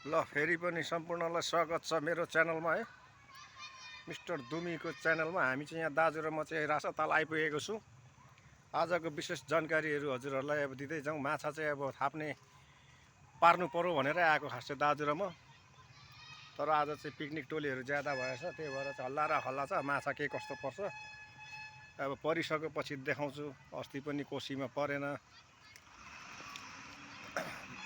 ल फेरि पनि सम्पूर्णलाई स्वागत छ मेरो च्यानलमा है, मिस्टर दुमीको च्यानलमा। हामी चाहिँ यहाँ दाजु र म चाहिँ रासाताल आइपुगेको छु। आजको विशेष जानकारीहरू हजुरहरूलाई अब दिँदै जाउँ। माछा चाहिँ अब थाप्ने पार्नु पर्यो भनेर आएको खास चाहिँ दाजु र म। तर आज चाहिँ पिकनिक टोलीहरू ज्यादा भएछ, त्यही भएर चाहिँ हल्ला र हल्ला छ। माछा के कस्तो पर्छ अब परिसकेपछि देखाउँछु। अस्ति पनि कोसीमा परेन,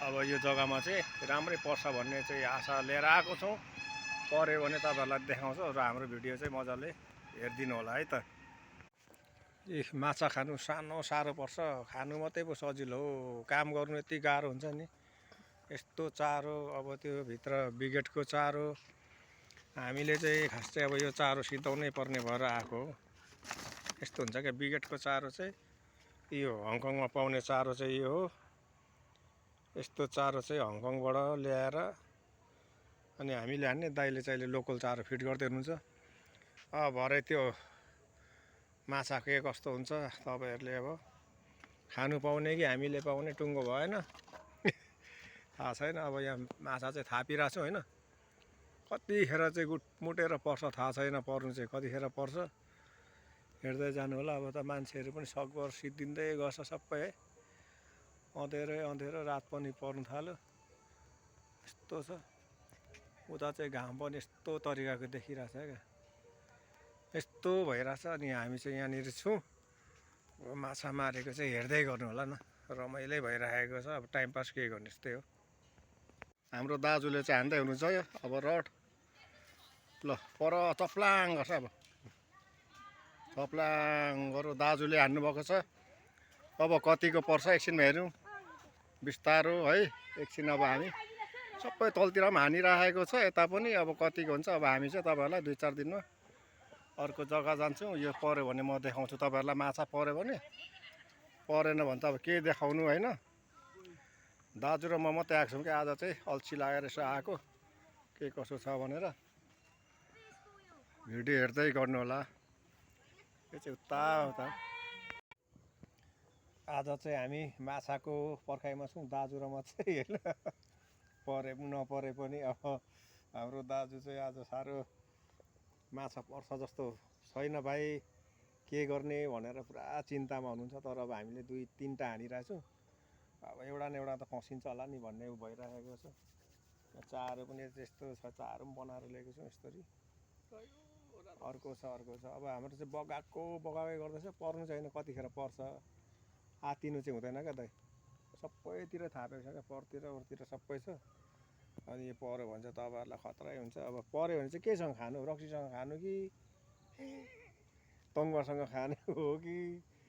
अब यो जग्गामा चाहिँ राम्रै पर्छ भन्ने चाहिँ आशा लिएर आएको छौँ। पर्यो भने तपाईँहरूलाई देखाउँछु र हाम्रो भिडियो चाहिँ मजाले हेरिदिनु होला है त। माछा खानु साह्रो पर्छ, खानु मात्रै पो सजिलो हो, काम गर्नु यति गाह्रो हुन्छ नि। यस्तो चारो, अब त्यो भित्र बिगेटको चारो, हामीले चाहिँ खास चाहिँ अब यो चारो सिधाउनै पर्ने भएर आएको हो। यस्तो हुन्छ क्या, बिगेटको चारो चाहिँ यो हङकङमा पाउने चारो चाहिँ यो हो। यस्तो चारो चाहिँ हङकङबाट ल्याएर अनि हामीले हान्ने, दाइले चाहिँ लोकल चारो फिट गर्दै हुनुहुन्छ। अब भरे त्यो माछा के कस्तो हुन्छ तपाईँहरूले अब खानु पाउने कि हामीले पाउने टुङ्गो भएन थाहा छैन। अब यहाँ माछा चाहिँ थापिरहेको छु होइन, कतिखेर चाहिँ मुटेर पर्छ थाहा छैन। पर्नु चाहिँ कतिखेर पर्छ हेर्दै जानु होला। अब त मान्छेहरू पनि सकभर सिद्धिँदै गर्छ सबै है। अँधेरो रात पनि पर्नु थाल्यो, यस्तो छ। उता चाहिँ घाम पनि यस्तो तरिकाको देखिरहेछ क्या, यस्तो भइरहेछ। अनि हामी चाहिँ यहाँनिर छौँ। माछा मारेको चाहिँ हेर्दै गर्नु होला न, रमाइलै भइरहेको छ। अब टाइम पास के गर्ने, यस्तै हो। हाम्रो दाजुले चाहिँ हान्दै हुनुहुन्छ यो अब रड। ल पर चप्लाङ गर्छ, अब चप्लाङ गरौँ। दाजुले हान्नुभएको छ। अब कतिको पर्छ एकछिनमा हेरौँ, बिस्तारो है। एकछिन अब हामी सबै तलतिर पनि हानिराखेको छ, यता पनि। अब कतिको हुन्छ अब हामी चाहिँ तपाईँहरूलाई 2-4 दिनमा अर्को जग्गा जान्छौँ। यो पऱ्यो भने म देखाउँछु तपाईँहरूलाई। माछा पऱ्यो भने, परेन भने त अब के देखाउनु होइन। दाजु र म मात्रै आएको छौँ कि आज चाहिँ, अल्छी लागेर यसो आएको के कसो छ भनेर। भिडियो हेर्दै गर्नु होला। यो चाहिँ उता आज चाहिँ हामी माछाको पर्खाइमा छौँ, दाजु र म चाहिँ होइन। परे पनि नपरे पनि अब हाम्रो दाजु चाहिँ आज साह्रो माछा पर्छ जस्तो छैन भाइ, के गर्ने भनेर पुरा चिन्तामा हुनुहुन्छ। तर अब हामीले 2-3टा हानिरहेछौँ, अब एउटा न एउटा त फसिन्छ होला नि भन्ने भइरहेको छ। चारो पनि त्यस्तो छ, चारो पनि बनाएर ल्याएको छौँ यसरी। अर्को छ। अब हाम्रो चाहिँ बगाएकै गर्दैछ, पर्नु छैन। कतिखेर पर्छ आतिनु चाहिँ हुँदैन क्या दाइ। सबैतिर थापेको छ क्या, परतिर उरतिर सबै छ। अनि यो पऱ्यो भने चाहिँ तपाईँहरूलाई खतरै हुन्छ। अब पऱ्यो भने चाहिँ केसँग खानु, रक्सीसँग खानु कि तङ्गरसँग खाने हो कि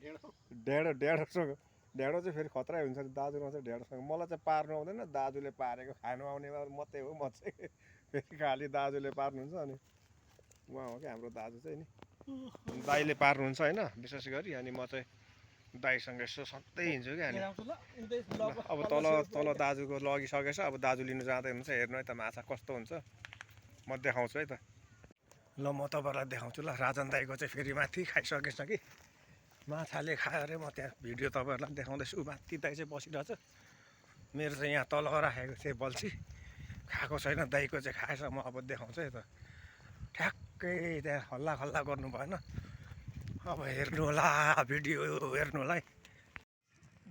ढेँडोसँग? ढेँडो चाहिँ फेरि खतरै हुन्छ। दाजुमा चाहिँ ढेँडोसँग, मलाई चाहिँ पार्नु आउँदैन, दाजुले पारेको खानु आउने मात्रै हो। म चाहिँ फेरि खालि दाजुले पार्नुहुन्छ। अनि उहाँ हो क्या हाम्रो दाजु चाहिँ नि, दाइले पार्नुहुन्छ होइन विशेष गरी। अनि म चाहिँ दाइसँग यसो सक्दै हिँड्छु क्या। अनि अब तल दाजुको लगिसकेछ, अब दाजु लिनु जाँदै हुन्छ। हेर्नु है त माछा कस्तो हुन्छ, म देखाउँछु है त। ल म तपाईँहरूलाई देखाउँछु। ल राजन दाइको चाहिँ फेरि माथि खाइसकेछ कि माछाले खायो अरे। म त्यहाँ भिडियो तपाईँहरूलाई देखाउँदैछु। माथि दाइ चाहिँ बसिरहेछ, मेरो चाहिँ यहाँ तल राखेको चाहिँ बल्छी खाएको छैन। दाइको चाहिँ खाएछ। म अब देखाउँछु है त। ठ्याक्कै त्यहाँ हल्ला खल्ला गर्नु भएन। अब हेर्नु होला, भिडियो हेर्नु होला है।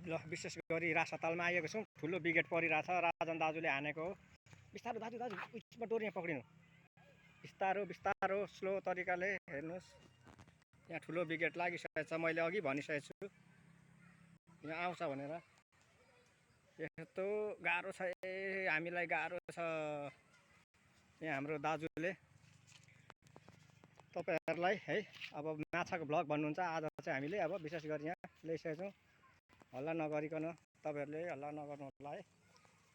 ल विशेष गरी रासातालमा आइएको छौँ। ठुलो बिगेट परिरहेछ, राजन दाजुले हानेको हो। बिस्तारो दाजु, उसमा डोरी यहाँ पक्रिनु, बिस्तारो स्लो तरिकाले हेर्नुहोस्। यहाँ ठुलो बिगेट लागिसकेको छ, मैले अघि भनिसकेको छु यहाँ आउँछ भनेर। यस्तो गाह्रो छ, हामीलाई गाह्रो छ यहाँ हाम्रो दाजुले तपाईँहरूलाई है। अब माछाको भ्लग भन्नुहुन्छ। आज चाहिँ हामीले अब विशेष गरी यहाँ ल्याइसकेको छौँ। हल्ला नगरिकन, तपाईँहरूले हल्ला नगर्नु होला है।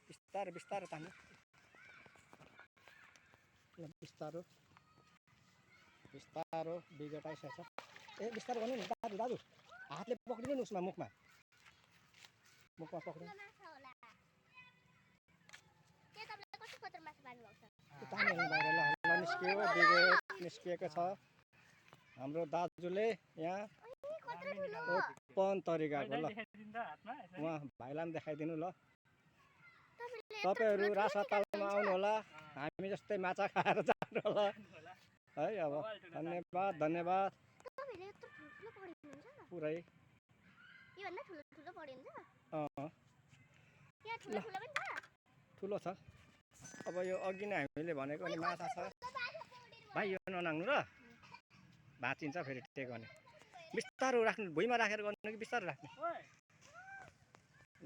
बिस्तारो तान्नु, बिस्तारो बिगेट आइसकेको छ। बिस्तारो गर्नु नि दाजु, हातले पक्रिनु नि उसमा, मुखमा पक्रिनु। निस्कियो, बिगेट निस्किएको छ। हाम्रो दाजुले यहाँ ओपन तरिकाको। ल उहाँ भाइलाई पनि देखाइदिनु। ल तपाईँहरू रासा तालमा आउनु होला, हामी जस्तै माछा खाएर जानु होला है। अब धन्यवाद धन्यवाद पुरै। ठुलो छ। अब यो अघि नै हामीले भनेको नि माछा छ भाइ, यो ननाग्नु र भाँचिन्छ फेरि टेक गर्ने। बिस्तारो राख्नु, भुइँमा राखेर गर्नु कि बिस्तारो राख्नु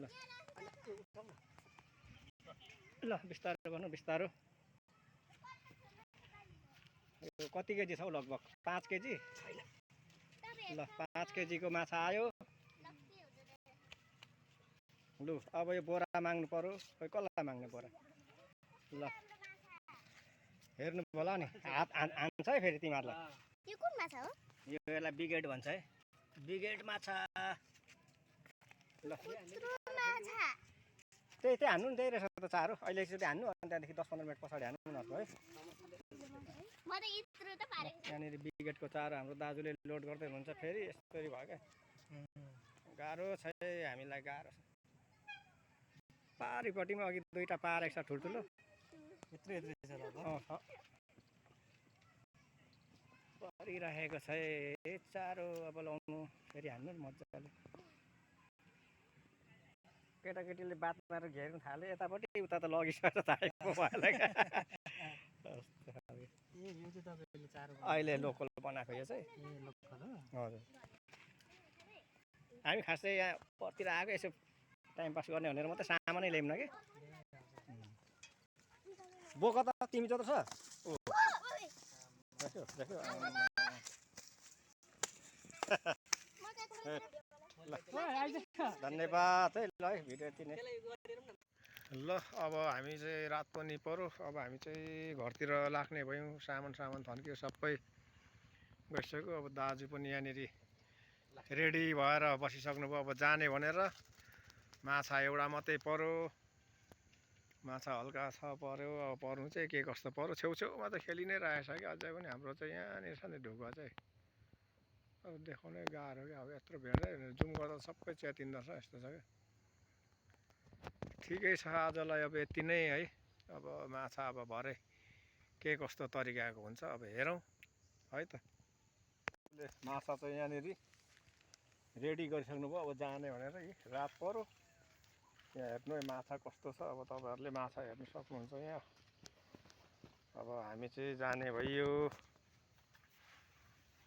ल। ल बिस्तारो गर्नु, बिस्तारो। यो कति केजी छ हौ? लगभग 5 केजी। ल 5 केजीको माछा आयो। लु अब यो बोरा माग्नु पर्यो। खोइ कसलाई माग्ने बोरा? ल हेर्नु होला नि, हात हान्छ है फेरि तिमीहरूलाई। यो कुन माछा हो? यो यसलाई बिगेट भन्छ है, बिगेट माछा। ल त्यही हान्नु नि, त्यही रहेछ त चारो। अहिले एकचोटि हान्नु, अनि त्यहाँदेखि 10-15 मिनट पछाडि हान्नु उनीहरूको है। यहाँनिर बिगेटको चारो हाम्रो दाजुले लोड गर्दै हुन्छ। फेरि यस्तरी भयो क्या, गाह्रो छ हामीलाई, गाह्रो छ। पारिपट्टिमा अघि 2टा पारेको छ ठुल्ठुलो। परिरहेको छ चारो। अब लाउनु फेरि हान्नु मजाले। केटाकेटीले बात मारेर घेर्नु थाल्यो यतापट्टि, उता त लगिसकेर थालेको भएन क्या। अहिले लोकल बनाएको यो चाहिँ। हजुर, हामी खास चाहिँ यहाँ परतिर आएको यसो टाइम पास गर्ने भनेर मात्रै सामानै ल्याउन कि। बोक त तिमी जस्तो छ। धन्यवाद है। ल भिडियो यति नै। ल अब हामी चाहिँ रात पनि पर्यो। अब हामी चाहिँ घरतिर लाग्ने भयौँ। सामान थन्कियो, सबै गइसक्यो। अब दाजु पनि यहाँनिर रेडी भएर बसिसक्नुभयो। अब जाने भनेर। माछा एउटा मात्रै पर्यो, माछा हल्का छ पर्यो। अब पर्नु चाहिँ के कस्तो पर्यो, छेउछेउमा त खेलि नै रहेछ कि अझै पनि। हाम्रो चाहिँ यहाँनिर छ नि ढुकुवा चाहिँ, अब देखाउनै गाह्रो क्या। अब यत्रो भेट्दै जुम गर्दा सबै च्यातिँदो रहेछ, यस्तो छ क्या। ठिकै छ आजलाई अब यति नै है। अब माछा अब भरे के कस्तो तरिकाको हुन्छ अब हेरौँ है त। माछा चाहिँ यहाँनिर रेडी गरिसक्नुभयो। अब जाने भनेर यी रात पर्यो। यहाँ हेर्नु है माछा कस्तो छ। अब तपाईँहरूले माछा हेर्नु सक्नुहुन्छ यहाँ। अब हामी चाहिँ जाने भइयो।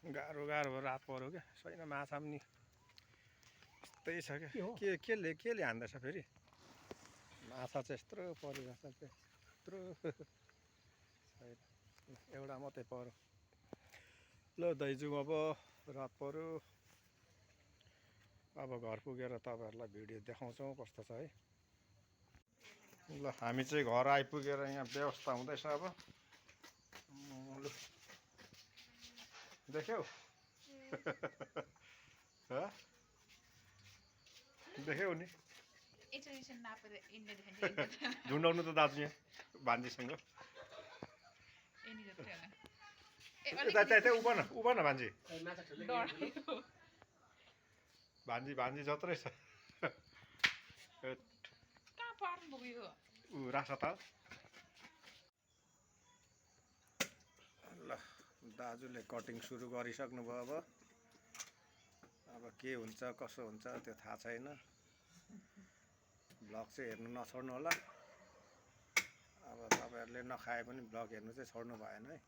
गाह्रो भयो, रात पर्यो क्या। छैन माछा पनि यस्तै छ क्या। केले हान्दैछ फेरि? माछा चाहिँ यत्रो परिरहेछ क्या, यत्रो छैन, एउटा मात्रै पर्यो। ल दाइजु अब रात पर्यो। अब घर पुगेर तपाईँहरूलाई भिडियो देखाउँछौँ कस्तो छ है। ल हामी चाहिँ घर आइपुगेर यहाँ व्यवस्था हुँदैछ। अब लु देख्यौ? देख्यौ नि? झुन्डाउनु त दाजु यहाँ भान्जीसँग। उभन भान्जी, भान्जी जत्रै छ। राख्छ त। ल दाजुले कटिङ सुरु गरिसक्नुभयो। अब के हुन्छ कसो हुन्छ त्यो थाहा छैन। भ्लग चाहिँ हेर्नु नछोड्नु होला। अब तपाईँहरूले नखाए पनि भ्लग हेर्नु चाहिँ छोड्नु भएन है।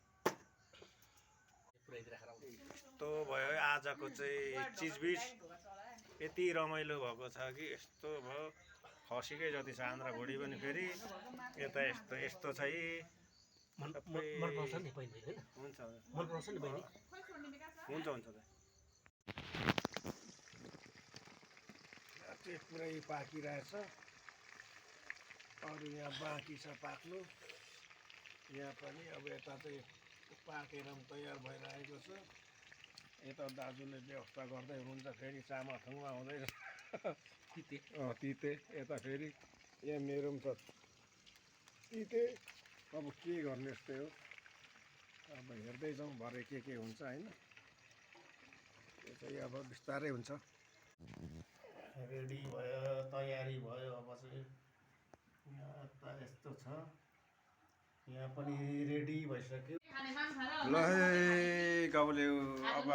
यस्तो भयो आजको चाहिँ चिजबिज। यति रमाइलो भएको छ कि यस्तो भयो। खसीकै जति छ आन्द्रा भुँडी पनि फेरि यता यस्तो छ है। हुन्छ चाहिँ पुरै पाकिरहेछ। अरू यहाँ बाँकी छ पाक्नु। यहाँ पनि अब यता चाहिँ पाकेर तयार भइरहेको छ। यता दाजुले व्यवस्था गर्दै हुनुहुन्छ। फेरि चामल ठुङ्मा हुँदैछ तिते। यता फेरि यहाँ मेरो पनि छ तिते। अब के गर्ने यस्तै हो। अब हेर्दै जाउँ भरे के हुन्छ होइन। त्यो चाहिँ अब बिस्तारै हुन्छ। रेडी भयो, तयारी भयो। अब चाहिँ यस्तो छ यहाँ पनि रेडी भइसक्यो ल ल है गाउँले अब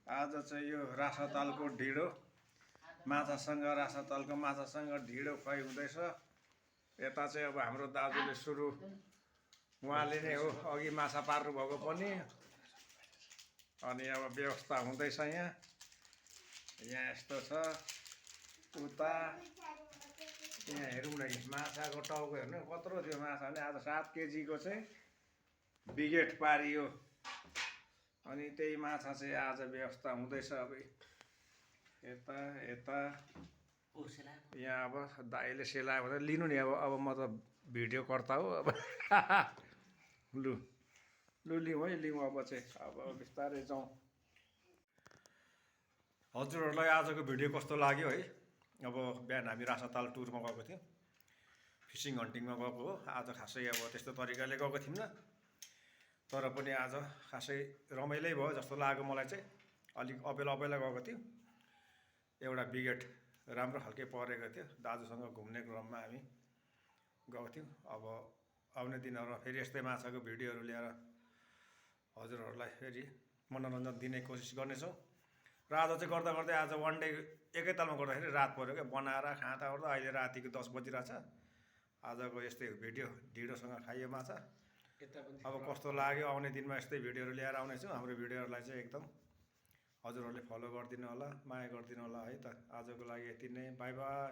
आज चाहिँ यो रासा तालको ढिँडो माछासँग रासा तालको माछासँग ढिँडो खुवाइ हुँदैछ यता चाहिँ अब हाम्रो दाजुले सुरु उहाँले नै हो अघि माछा पार्नु भएको पनि अनि अब व्यवस्था हुँदैछ यहाँ यस्तो छ उता यहाँ हेरौँ न माछाको टाउको हेर्नु कत्रो थियो माछा भने आज 7 केजीको चाहिँ बिगेट पारियो अनि त्यही माछा चाहिँ आज व्यवस्था हुँदैछ अब यता यता यहाँ अब दाइले सेलायो भने लिनु नि अब म त भिडियो कर्ता हो अब लु लु लिउँ है लिउँ अब चाहिँ अब बिस्तारै जाउँ हजुरहरूलाई आजको भिडियो कस्तो लाग्यो है अब बिहान हामी रासाताल टुरमा गएको थियौँ फिसिङ हन्टिङमा गएको हो आज खासै अब त्यस्तो तरिकाले गएको थियौँ तर पनि आज खासै रमाइलै भयो जस्तो लाग्यो मलाई चाहिँ अलिक अबेला अबेला गएको थियो एउटा बिगेट राम्रो खालके परेको थियो दाजुसँग घुम्ने क्रममा हामी गएको थियौँ अब आउने दिनहरूमा फेरि यस्तै माछाको भिडियोहरू ल्याएर हजुरहरूलाई फेरि मनोरञ्जन दिने कोसिस गर्नेछौँ र आज चाहिँ गर्दा गर्दै आज वान डे एकैतालमा गर्दाखेरि रात पऱ्यो क्या बनाएर खाँदा ओर्दा अहिले रातिको 10 बजिरहेछ आजको यस्तै भिडियो ढिँडोसँग खाइयो माछा अब कस्तो लाग्यो आउने दिनमा यस्तै भिडियोहरू ल्याएर आउनेछु हाम्रो भिडियोहरूलाई चाहिँ एकदम हजुरहरूले फलो गरिदिनु होला माया गरिदिनु होला है त आजको लागि यति नै बाई बाई।